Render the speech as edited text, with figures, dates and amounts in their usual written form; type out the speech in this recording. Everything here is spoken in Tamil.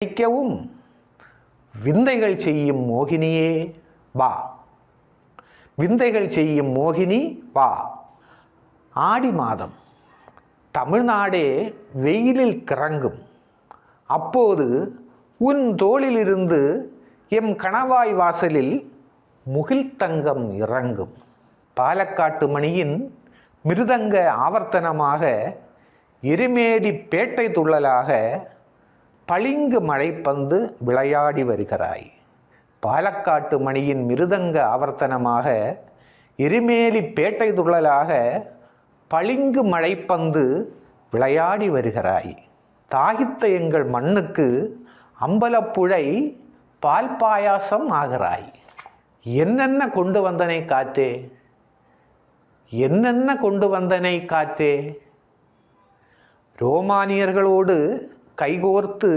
நிற்கவும் விந்தைகள் செய்யும் மோகினியே வா, விந்தைகள் செய்யும் மோகினி வா. ஆடி மாதம் தமிழ்நாடே வெயிலில் கிறங்கும். அப்போது உன் தோளிலிருந்து எம் கணவாய் வாசலில் முகில்தங்கம் இறங்கும். பாலக்காட்டு மணியின் மிருதங்க ஆவர்த்தனமாக, எருமேலி பேட்டை துள்ளலாக பளிங்கு மழைப்பந்து விளையாடி வருகிறாய். பாலக்காட்டு மணியின் மிருதங்க ஆவர்த்தனமாக, எருமேலி பேட்டை துள்ளலாக பளிங்கு மழைப்பந்து விளையாடி வருகிறாய். தாகித்த எங்கள் மண்ணுக்கு அம்பலப்புழை பால் பாயாசம் ஆகிறாய். என்னென்ன கொண்டு வந்தனை காற்றே, என்னென்ன கொண்டு வந்தனை காற்றே. ரோமானியர்களோடு கைகோர்த்து